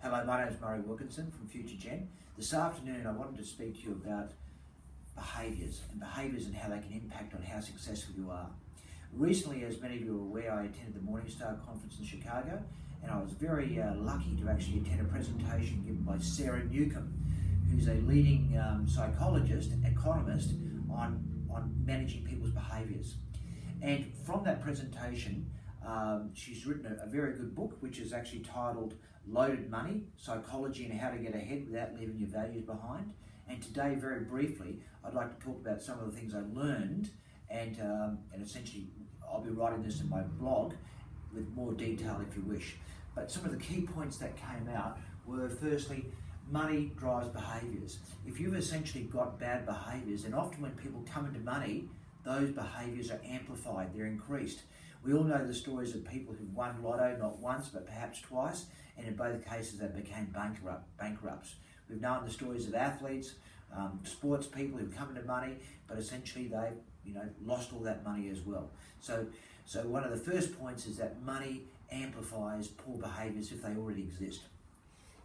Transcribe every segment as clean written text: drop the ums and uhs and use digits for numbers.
Hello, my name is Murray Wilkinson from Future Gen. This afternoon I wanted to speak to you about behaviours and how they can impact on how successful you are. Recently, as many of you are aware, I attended the Morningstar conference in Chicago, and I was very lucky to actually attend a presentation given by Sarah Newcomb, who's a leading psychologist and economist on managing people's behaviours. And from that presentation, she's written a very good book, which is actually titled Loaded Money, Psychology and How to Get Ahead Without Leaving Your Values Behind. And today, very briefly, I'd like to talk about some of the things I learned, and essentially I'll be writing this in my blog with more detail if you wish. But some of the key points that came out were, firstly, money drives behaviours. If you've essentially got bad behaviours, and often when people come into money, those behaviours are amplified, they're increased. We all know the stories of people who've won lotto not once but perhaps twice, and in both cases they became bankrupts. We've known the stories of athletes, sports people who've come into money, but essentially they've lost all that money as well. So one of the first points is that money amplifies poor behaviours if they already exist.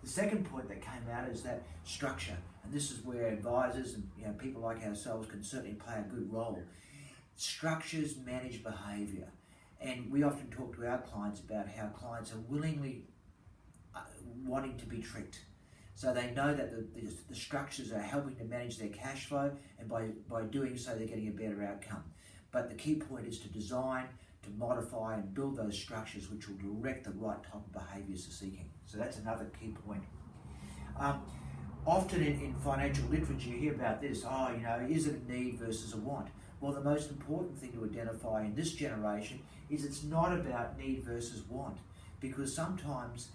The second point that came out is that structure, and this is where advisors and people like ourselves can certainly play a good role. Structures manage behaviour, and we often talk to our clients about how clients are willingly wanting to be tricked. So they know that the structures are helping to manage their cash flow, and by doing so they're getting a better outcome. But the key point is to design, to modify and build those structures which will direct the right type of behaviours they're seeking. So that's another key point. Often in financial literature you hear about this, is it a need versus a want? Well, the most important thing to identify in this generation is it's not about need versus want, because sometimes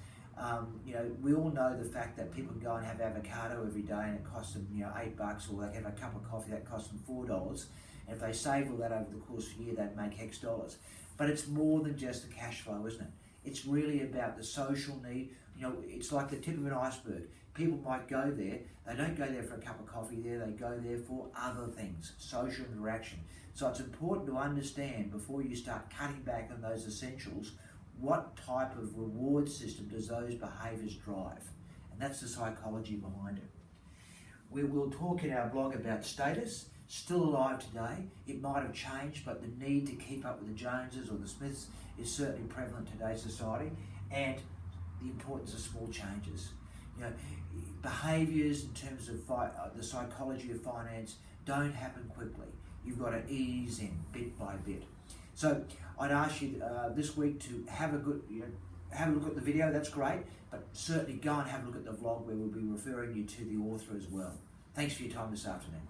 we all know the fact that people can go and have avocado every day and it costs them $8, or they can have a cup of coffee that costs them $4, and if they save all that over the course of a year they'd make X dollars. But it's more than just the cash flow, isn't it? It's really about the social need. It's like the tip of an iceberg. People might go there, they don't go there for a cup of coffee there, they go there for other things, social interaction. So it's important to understand before you start cutting back on those essentials, what type of reward system does those behaviours drive? And that's the psychology behind it. We will talk in our blog about status, still alive today. It might have changed, but the need to keep up with the Joneses or the Smiths is certainly prevalent in today's society, and the importance of small changes. Behaviours in terms of the psychology of finance don't happen quickly. You've got to ease in bit by bit. So I'd ask you this week to have a look at the video. That's great, but certainly go and have a look at the vlog where we'll be referring you to the author as well. Thanks for your time this afternoon.